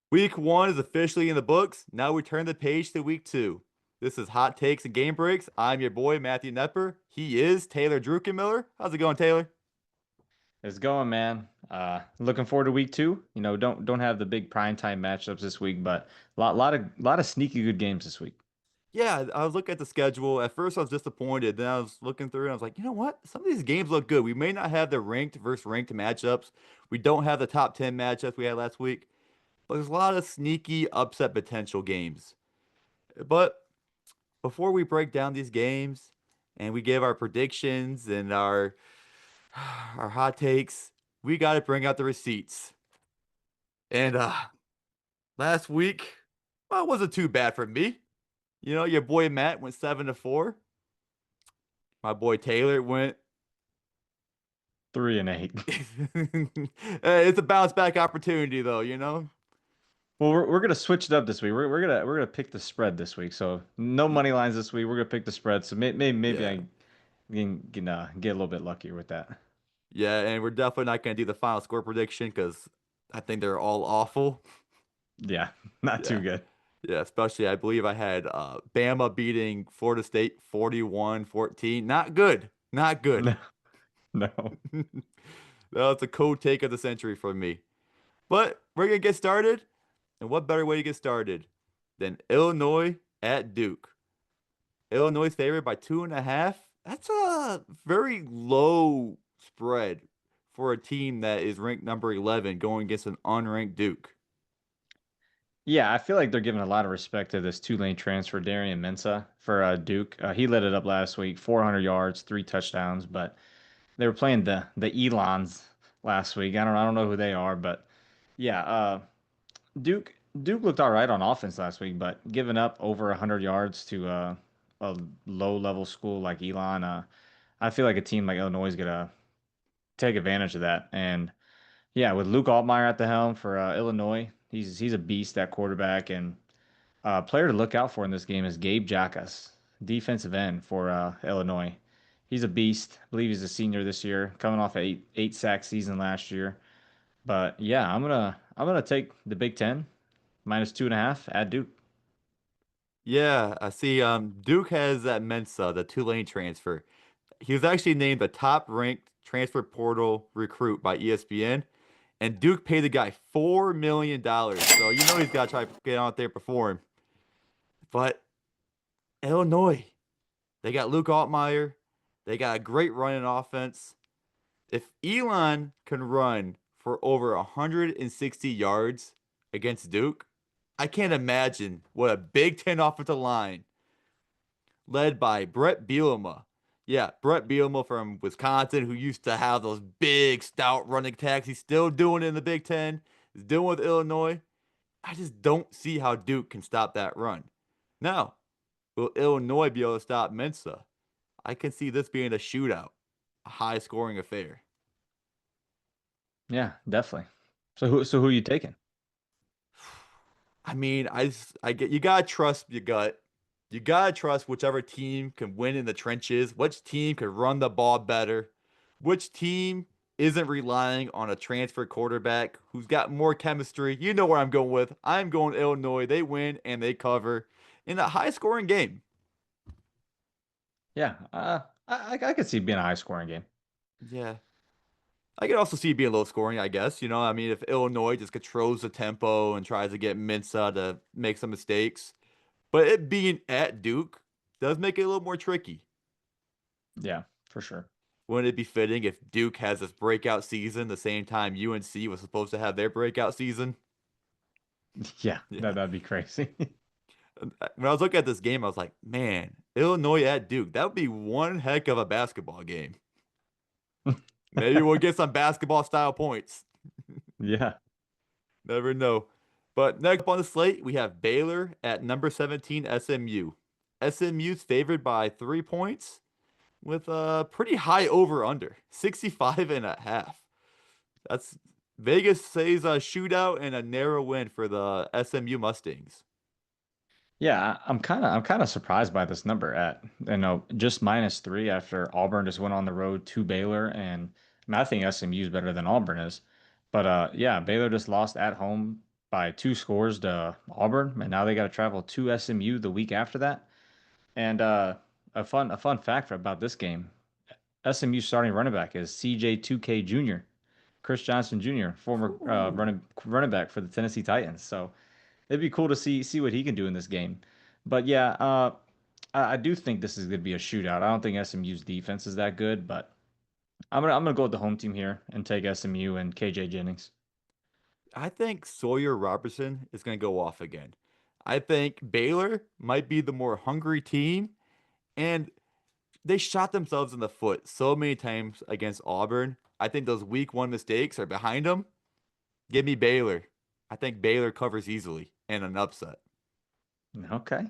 Week one is officially in the books. Now we turn the page to week two. This is Hot Takes and Game Breaks. I'm your boy, Matthew Nepper. He is Taylor Druckenmiller. How's it going, Taylor? It's going, man. Looking forward to week two. Don't have the big primetime matchups this week, but lot of sneaky good games this week. Yeah, I was looking at the schedule. At first, I was disappointed. Then I was looking through and I was like, you know what? Some of these games look good. We may not have the ranked versus ranked matchups. We don't have the top 10 matchups we had last week, but there's a lot of sneaky upset potential games. But before we break down these games and we give our predictions and our hot takes, we got to bring out the receipts. And last week, well, it wasn't too bad for me. You know, your boy Matt went 7-4. My boy Taylor went. 3-8. It's a bounce back opportunity, though. You know. Well, we're gonna switch it up this week. We're gonna pick the spread this week. So no Y- money lines this week. We're gonna pick the spread. So maybe Yeah, I can get a little bit luckier with that. yeah, and we're definitely not gonna do the final score prediction because I think they're all awful. Yeah, not too Yeah, good. yeah, especially I believe I had Bama beating Florida State 41-14. Not good, not good. No, no. That was a cold take of the century for me. But we're gonna get started, and what better way to get started than Illinois at Duke? Illinois favored by 2.5. That's a very low spread for a team that is ranked number 11 going against an unranked Duke. Yeah, I feel like they're giving a lot of respect to this two-lane transfer, Darian Mensah for Duke. He lit it up last week, 400 yards, 3 touchdowns, but they were playing the Elons last week. I don't know who they are, but yeah, Duke Duke looked all right on offense last week, but giving up over 100 yards to a low-level school like Elon, I feel like a team like Illinois is gonna take advantage of that. And yeah, with Luke Altmaier at the helm for Illinois, he's a beast at quarterback. And player to look out for in this game is Gabe Jacas, defensive end for Illinois. He's a beast. I believe he's a senior this year, coming off a eight sack season last year. But yeah, I'm gonna take the Big Ten -2.5 at Duke. Yeah, I see. Duke has that Mensa, the Tulane transfer. He was actually named the top ranked transfer portal recruit by ESPN, and Duke paid the guy $4 million. So you know he's got to try to get out there and perform. But Illinois, they got Luke Altmaier. They got a great running offense. If Elon can run for over 160 yards against Duke, I can't imagine what a Big Ten offensive line led by Brett Bielema. Yeah, Brett Bielema from Wisconsin, who used to have those big, stout running attacks. He's still doing it in the Big Ten. He's doing it with Illinois. I just don't see how Duke can stop that run. Now, will Illinois be able to stop Mensa? I can see this being a shootout, a high scoring affair. Yeah, definitely. So who are you taking? I mean, I get you gotta trust your gut. You gotta trust whichever team can win in the trenches, which team can run the ball better, which team isn't relying on a transfer quarterback who's got more chemistry. You know where I'm going with. I'm going Illinois. They win and they cover in a high scoring game. Yeah, I could see it being a high scoring game. Yeah. I could also see it being low scoring, I guess. You know, I mean, if Illinois just controls the tempo and tries to get Mensa to make some mistakes, but it being at Duke does make it a little more tricky. Yeah, for sure. Wouldn't it be fitting if Duke has this breakout season the same time UNC was supposed to have their breakout season? Yeah, Yeah. that'd be crazy. When I was looking at this game, I was like, man, Illinois at Duke, that would be one heck of a basketball game. Maybe we'll get some basketball style points. Yeah. Never know. But next up on the slate, we have Baylor at number 17, SMU. SMU's favored by 3 points with a pretty high over under 65.5. That's Vegas says a shootout and a narrow win for the SMU Mustangs. Yeah, I'm kind of surprised by this number at just -3 after Auburn just went on the road to Baylor, and I think SMU is better than Auburn is. But yeah, Baylor just lost at home by 2 scores to Auburn, and now they got to travel to SMU the week after that. And a fun fact about this game: SMU starting running back is CJ2K Jr. Chris Johnson Jr., former Ooh. running back for the Tennessee Titans. So it'd be cool to see what he can do in this game. But yeah, I do think this is going to be a shootout. I don't think SMU's defense is that good, but I'm gonna go with the home team here and take SMU and KJ Jennings. I think Sawyer Robertson is going to go off again. I think Baylor might be the more hungry team, and they shot themselves in the foot so many times against Auburn. I think those week one mistakes are behind them. Give me Baylor. I think Baylor covers easily and an upset. Okay.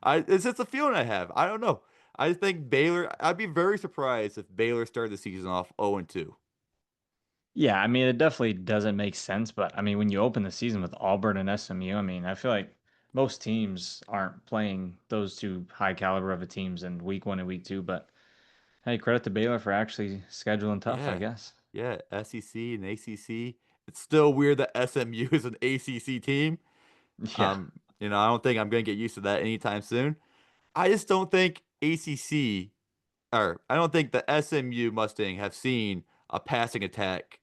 It's just a feeling I have. I don't know. I think Baylor. I'd be very surprised if Baylor started the season off 0-2. Yeah, I mean, it definitely doesn't make sense, but I mean, when you open the season with Auburn and SMU, I mean, I feel like most teams aren't playing those two high caliber of a teams in week one and week two, but hey, credit to Baylor for actually scheduling tough, I Yeah, guess. yeah. SEC and ACC. It's still weird that SMU is an ACC team. Yeah. I don't think I'm gonna get used to that anytime soon. I just don't think ACC or I don't think the SMU Mustang have seen a passing attack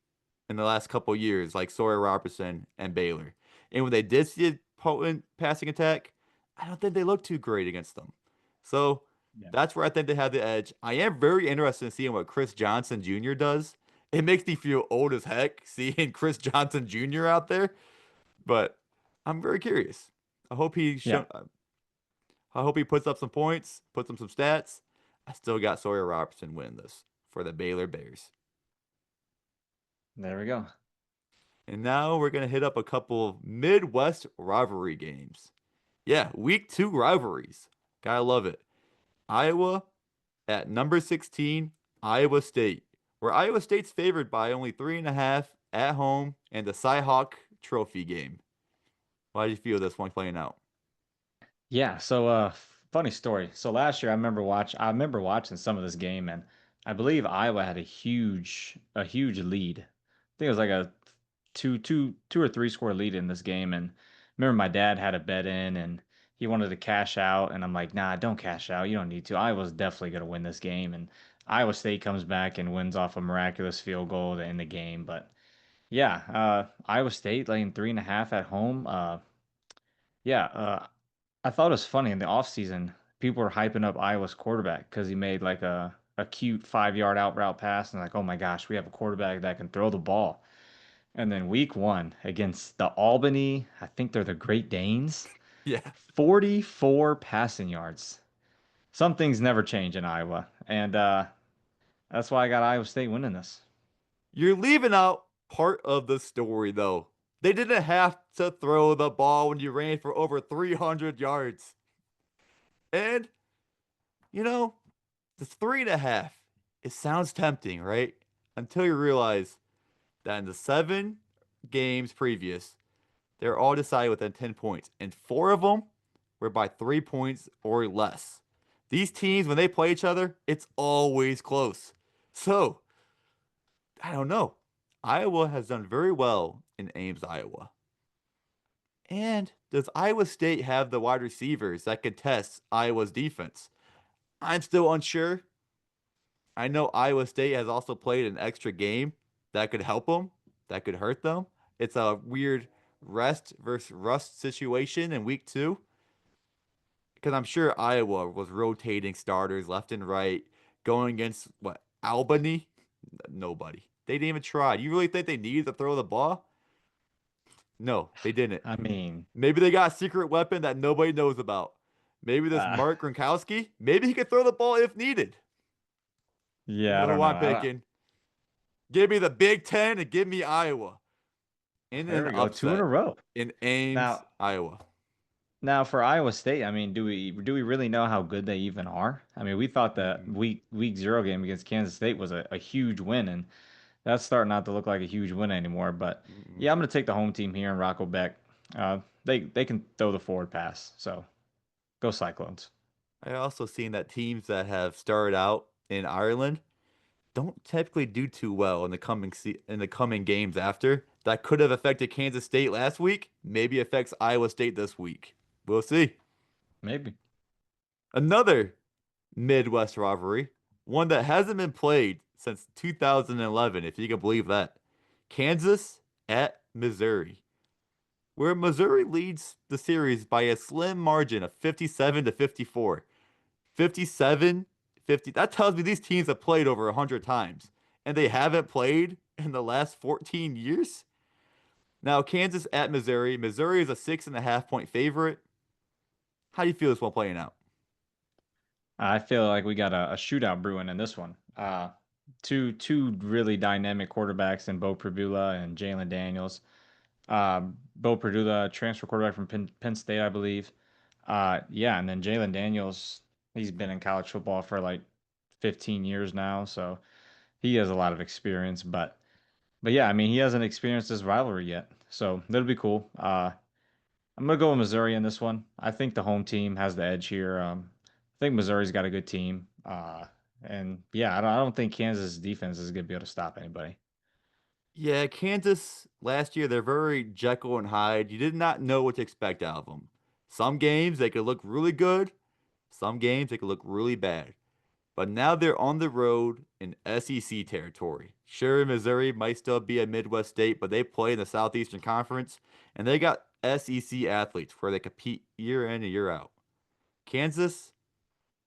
in the last couple of years like Sawyer Robertson and Baylor. And when they did see a potent passing attack, I don't think they looked too great against them. So Yeah. that's where I think they have the edge. I am very interested in seeing what Chris Johnson Jr. does. It makes me feel old as heck seeing Chris Johnson Jr. out there, but I'm very curious. I hope he Yeah. show, I hope he puts up some points, puts up some stats. I still got Sawyer Robertson winning this for the Baylor Bears. There we go. And now we're going to hit up a couple of Midwest rivalry games. Yeah, week two rivalries. Gotta love it. Iowa at number 16, Iowa State, where Iowa State's favored by only 3.5 at home and the Cyhawk Trophy game. Why do you feel this one playing out? Yeah, so funny story. So last year I remember watching some of this game and I believe Iowa had a huge lead. I think it was like a two or three score lead in this game and I remember my dad had a bet in and he wanted to cash out and I'm like, "Nah, don't cash out. You don't need to. Iowa's definitely going to win this game." And Iowa State comes back and wins off a miraculous field goal to end the game, but yeah, Iowa State laying 3.5 at home. Yeah, I thought it was funny in the offseason, people were hyping up Iowa's quarterback because he made like a cute 5 yard out route pass and like, oh my gosh, we have a quarterback that can throw the ball. And then week one against the Albany, I think they're the Great Danes, Yeah, 44 passing yards. Some things never change in Iowa. And that's why I got Iowa State winning this. you're leaving out part of the story, though. They didn't have to throw the ball when you ran for over 300 yards. And, you know, the 3.5, it sounds tempting, right? Until you realize that in the 7 games previous, they're all decided within 10 points, and 4 of them were by 3 points or less. These teams, when they play each other, it's always close. So, I don't know. Iowa has done very well in Ames, Iowa. And does Iowa State have the wide receivers that could test Iowa's defense? I'm still unsure. I know Iowa State has also played an extra game that could help them, that could hurt them. It's a weird rest versus rust situation in week two because I'm sure Iowa was rotating starters left and right, going against what, Albany? Nobody. They didn't even try. Do you really think they needed to throw the ball? No, they didn't. I mean, Maybe they got a secret weapon that nobody knows about. Maybe this uh, Mark Gronkowski, maybe he could throw the ball if needed. You yeah, I know don't who know. I'm picking? Give me the Big Ten and give me Iowa in There an we go. Two in a upset row. in Ames, Now, Iowa. Now for Iowa State, I mean, do we really know how good they even are? I mean, we thought that Mm-mm, week zero game against Kansas State was a huge win, and that's starting not to look like a huge win anymore. But mm-mm. yeah, I'm gonna take the home team here in Rocco Beck. They can throw the forward pass, so go Cyclones. I also seen that teams that have started out in Ireland don't typically do too well in the coming games after. that could have affected Kansas State last week maybe affects Iowa State this week. We'll see. Maybe. Another Midwest rivalry, one that hasn't been played since 2011, if you can believe that. Kansas at Missouri, where Missouri leads the series by a slim margin of 57 to 54. 57, 50. That tells me these teams have played over 100 times, and they haven't played in the last 14 years. Now, Kansas at Missouri. Missouri is a 6.5 point favorite. How do you feel this one playing out? I feel like we got a shootout brewing in this one. Two really dynamic quarterbacks in Bo Pribula and Jalen Daniels. Bo Pribula, transfer quarterback from Penn State, I believe. Yeah, and then Jalen Daniels, he's been in college football for like 15 years now, so he has a lot of experience. But yeah, I mean, he hasn't experienced this rivalry yet, so that'll be cool. I'm gonna go with Missouri in this one. I think the home team has the edge here. I think Missouri's got a good team. And yeah, I don't think Kansas defense is gonna be able to stop anybody. Yeah, Kansas last year, they're very Jekyll and Hyde. You did not know what to expect out of them. Some games they could look really good, some games they could look really bad. But now they're on the road in SEC territory. Sure, Missouri might still be a Midwest state, but they play in the Southeastern Conference, and they got SEC athletes where they compete year in and year out. Kansas,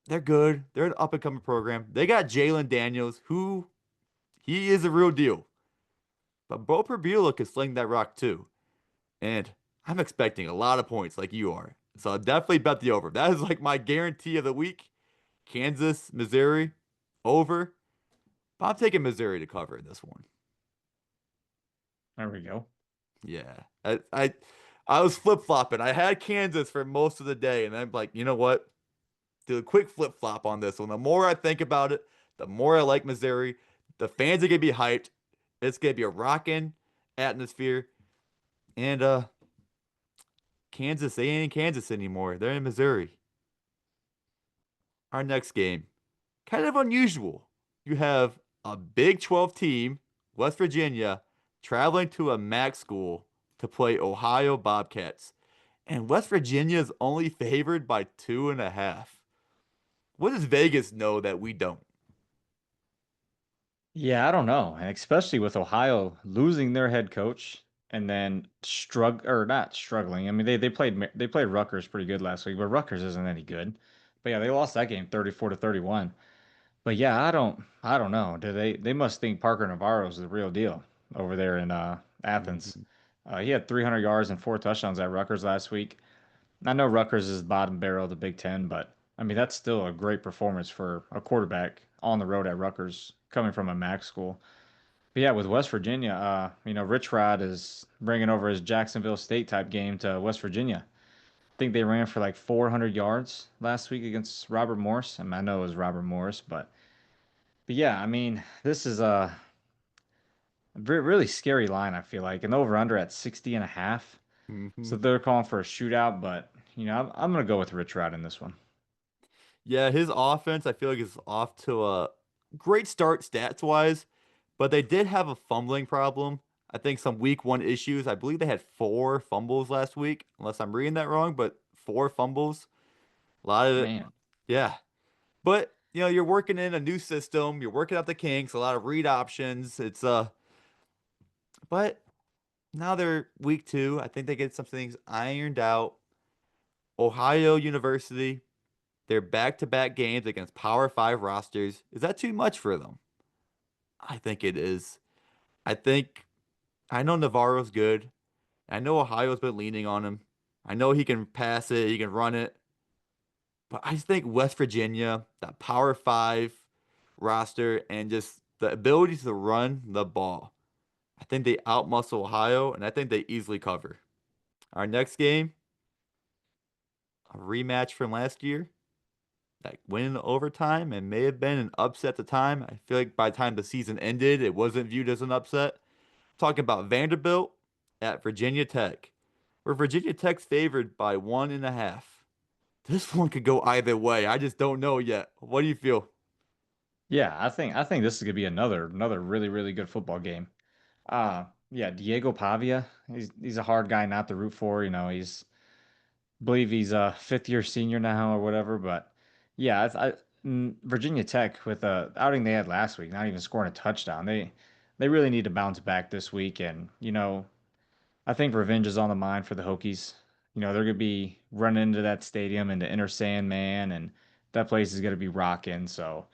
they're good. They're an up and coming program. They got Jalen Daniels, who he is a real deal. But Bo Prabula can sling that rock too. And I'm expecting a lot of points like you are. So I'll definitely bet the over. That is like my guarantee of the week. Kansas, Missouri, over. But I'm taking Missouri to cover in this one. There we go. Yeah. I was flip-flopping. I had Kansas for most of the day, and I'm like, you know what? Do a quick flip-flop on this one. The more I think about it, the more I like Missouri. The fans are gonna be hyped. It's gonna be a rocking atmosphere. And Kansas, they ain't in Kansas anymore. They're in Missouri. Our next game, kind of unusual. You have a Big 12 team, West Virginia, traveling to a MAC school to play Ohio Bobcats. And West Virginia is only favored by 2.5. What does Vegas know that we don't? Yeah, I don't know, and especially with Ohio losing their head coach and then not struggling. I mean, they played Rutgers pretty good last week, but Rutgers isn't any good. But yeah, they lost that game 34 to 31. But yeah, I don't know. Do they must think Parker Navarro is the real deal over there in Athens. Mhm. He had 300 yards and four touchdowns at Rutgers last week. I know Rutgers is bottom barrel of the Big Ten, but I mean that's still a great performance for a quarterback on the road at Rutgers coming from a MAC school. But yeah, with West Virginia, Rich Rod is bringing over his Jacksonville State type game to West Virginia. I think they ran for like 400 yards last week against Robert Morris. I mean, I know it was Robert Morris, but yeah, I mean, this is a really scary line, I feel like. An over under at 60 and a half. So Mhm. they're calling for a shootout, but I'm going to go with Rich Rod in this one. Yeah, his offense, I feel like is off to a great start stats wise, but they did have a fumbling problem. I think some week one issues. I believe they had 4 fumbles last week, unless I'm reading that wrong, but 4 fumbles. A lot of it, Man. yeah. But you're working in a new system. You're working out the kinks. A lot of read options. But now they're week two. I think they get some things ironed out. Ohio University, their back-to-back games against Power Five rosters. Is that too much for them? I think it is. I think I know Navarro's good. I know Ohio's been leaning on him. I know he can pass it, he can run it. But I just think West Virginia, that Power Five roster, and just the ability to run the ball. I think they outmuscle Ohio, and I think they easily cover. Our next game, a rematch from last year, that went in overtime and may have been an upset at the time. I feel like by the time the season ended, it wasn't viewed as an upset. Talking about Vanderbilt at Virginia Tech, where Virginia Tech's favored by 1.5. This one could go either way. I just don't know yet. What do you feel? Yeah, I think this is gonna be another really really good football game. Yeah, Diego Pavia. He's a hard guy not to root for. Believe he's a fifth year senior now or whatever. But yeah, Virginia Tech with the outing they had last week, not even scoring a touchdown. They really need to bounce back this week, and I think revenge is on the mind for the Hokies. They're gonna be running into that stadium into Inner Sandman, and that place is gonna be rocking. So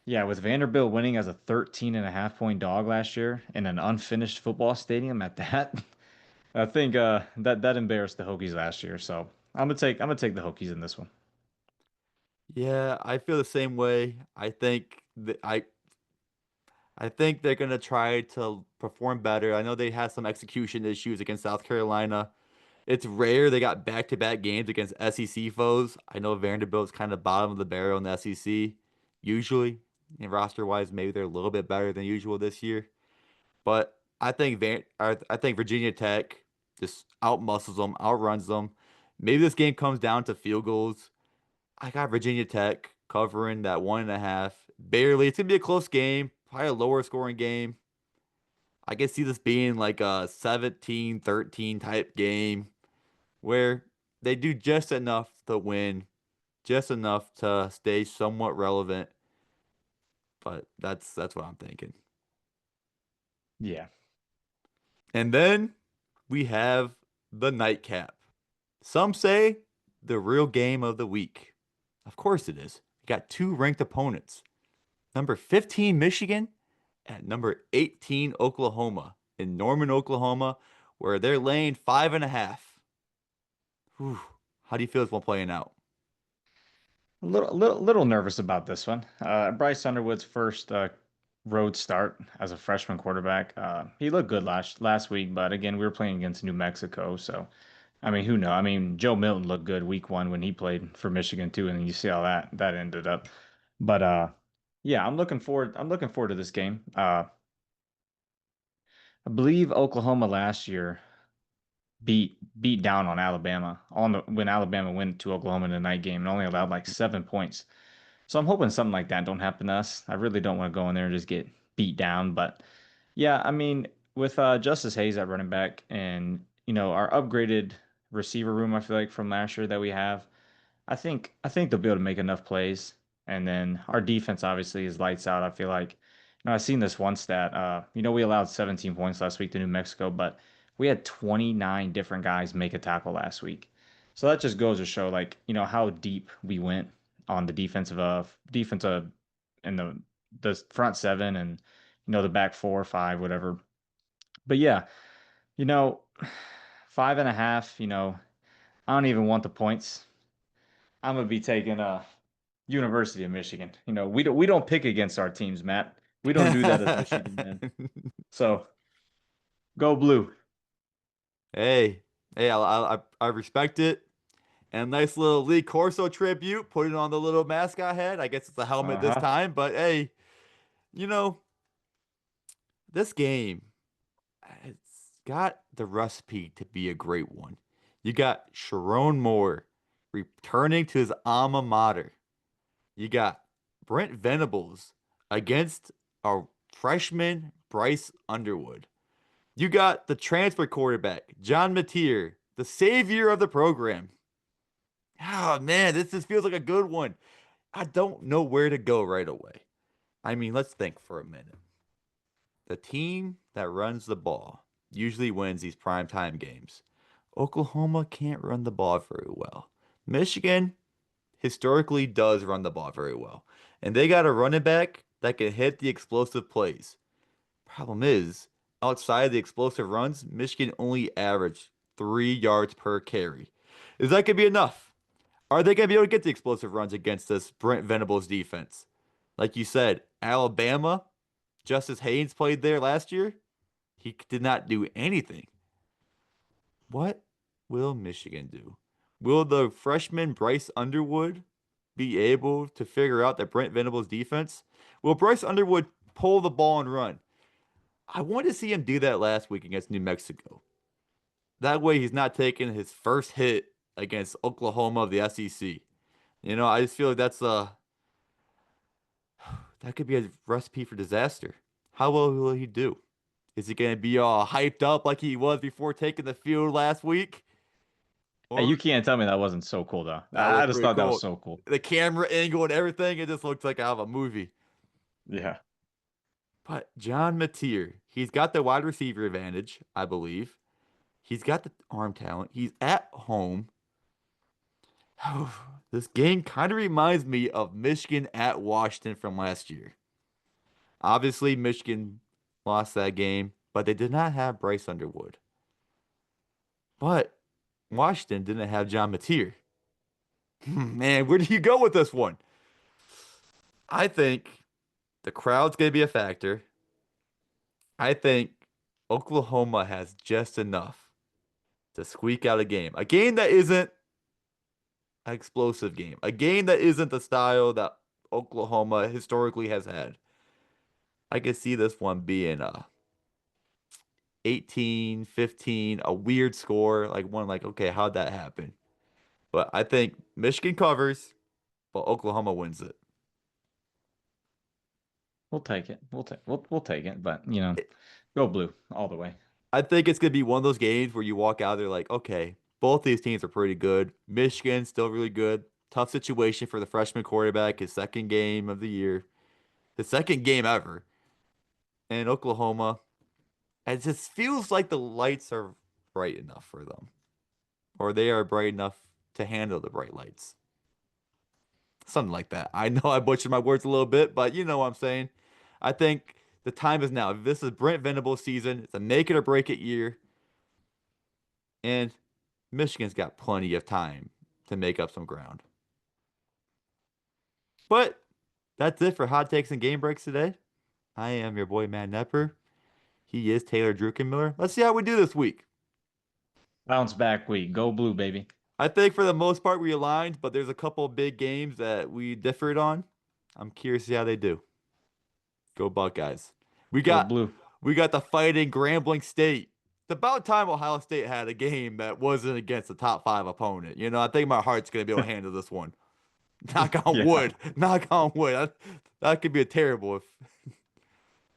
yeah, with Vanderbilt winning as a 13.5 point dog last year in an unfinished football stadium at that, I think that embarrassed the Hokies last year. So I'm gonna take the Hokies in this one. Yeah, I feel the same way. I think they're gonna try to perform better. I know they had some execution issues against South Carolina. It's rare they got back-to-back games against SEC foes. I know Vanderbilt's kind of bottom of the barrel in the SEC usually. And roster-wise, maybe they're a little bit better than usual this year. But I think Virginia Tech just outmuscles them, outruns them. Maybe this game comes down to field goals. I got Virginia Tech covering that 1.5. Barely. It's gonna be a close game, probably a lower scoring game. I can see this being like a 17-13 type game where they do just enough to win, just enough to stay somewhat relevant. But that's what I'm thinking. Yeah. And then we have the nightcap. Some say the real game of the week. Of course it is. We got two ranked opponents. Number 15 Michigan at number 18 Oklahoma in Norman, Oklahoma, where they're laying 5.5. Whew. How do you feel this one playing out? A little nervous about this one. Bryce Underwood's first road start as a freshman quarterback. He looked good last week, but again, we were playing against New Mexico, so I mean, who knows? I mean, Joe Milton looked good week one when he played for Michigan too, and then you see how that ended up. But yeah, I'm looking forward to this game. I believe Oklahoma last year beat down on Alabama on the when Alabama went to Oklahoma in the night game and only allowed like 7 points. So I'm hoping something like that don't happen to us. I really don't want to go in there and just get beat down. But yeah, I mean, with Justice Hayes at running back and our upgraded receiver room, I feel like from last year that we have, I think they'll be able to make enough plays. And then our defense obviously is lights out. I feel like, I've seen this one stat. We allowed 17 points last week to New Mexico, but we had 29 different guys make a tackle last week. So that just goes to show like, how deep we went on the defensive and the front seven and the back 4 or 5, whatever. But yeah, you know, 5.5, I don't even want the points. I'm gonna be taking University of Michigan. We don't pick against our teams, Matt. We don't do that as Michigan men. So go blue. Hey, hey, I respect it. And a nice little Lee Corso tribute, putting on the little mascot head. I guess it's a helmet this Uh-huh. time, but hey, you know, this game, it's got the recipe to be a great one. You got Sharon Moore returning to his alma mater. You got Brent Venables against our freshman Bryce Underwood. You got the transfer quarterback, John Mateer, the savior of the program. Oh man, this just feels like a good one. I don't know where to go right away. I mean, let's think for a minute. The team that runs the ball usually wins these primetime games. Oklahoma can't run the ball very well. Michigan historically does run the ball very well. And they got a running back that can hit the explosive plays. Problem is, outside the explosive runs, Michigan only averaged 3 yards per carry. Is that going to be enough? Are they going to be able to get the explosive runs against this Brent Venables defense? Like you said, Alabama, Justice Haynes played there last year. He did not do anything. What will Michigan do? Will the freshman Bryce Underwood be able to figure out that Brent Venables defense? Will Bryce Underwood pull the ball and run? I wanted to see him do that last week against New Mexico. That way he's not taking his first hit against Oklahoma of the SEC. I just feel like that could be a recipe for disaster. How well will he do? Is he going to be all hyped up like he was before taking the field last week? Hey, Or you can't tell me that wasn't so cool though. that I was just pretty thought that was cool. so cool. The camera angle and everything, it just looks like out of a movie. Yeah. But John Mateer, he's got the wide receiver advantage, I believe. He's got the arm talent. He's at home. This game kind of reminds me of Michigan at Washington from last year. Obviously, Michigan lost that game, but they did not have Bryce Underwood. But Washington didn't have John Mateer. Man, where do you go with this one? I think the crowd's going to be a factor. I think Oklahoma has just enough to squeak out a game. A game that isn't an explosive game. A game that isn't the style that Oklahoma historically has had. I could see this one being a 18-15, a weird score, like one like, okay, how'd that happen? But I think Michigan covers, but Oklahoma wins it. We'll take it. We'll take it, but go blue all the way. I think it's gonna be one of those games where you walk out there like, okay, both these teams are pretty good. Michigan still really good. Tough situation for the freshman quarterback, his second game of the year, his second game ever. And Oklahoma, it just feels like the lights are bright enough for them, or they are bright enough to handle the bright lights. Something like that. I know I butchered my words a little bit, but you know what I'm saying. I think the time is now. This is Brent Venables' season. It's a make it or break it year, and Michigan's got plenty of time to make up some ground. But that's it for hot takes and game breaks today. I am your boy Matt Nepper. He is Taylor Druckenmiller. Let's see how we do this week. Bounce back week. Go blue, baby. I think for the most part we aligned, but there's a couple of big games that we differed on. I'm curious to see how they do. Go Buckeyes. We Go got blue. we got the fighting Grambling State. It's about time Ohio State had a game that wasn't against a top five opponent. I think my heart's gonna be able to handle this one. Knock on Yeah. wood. Knock on wood. That could be a terrible if,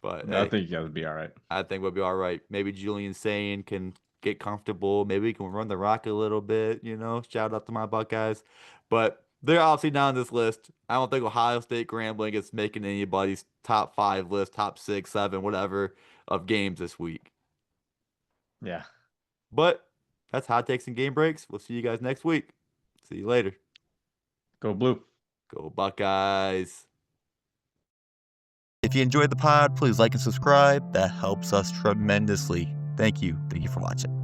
but I hey, think you guys will be all right. I think we'll be all right. Maybe Julian Sane can get comfortable. Maybe he can run the rock a little bit. Shout out to my Buckeyes. But they're obviously not on this list. I don't think Ohio State Grambling is making anybody's top five list, top six, seven, whatever of games this week. Yeah. But that's hot takes and game breaks. We'll see you guys next week. See you later. Go blue. Go Buckeyes. If you enjoyed the pod, please like and subscribe. That helps us tremendously. Thank you. Thank you for watching.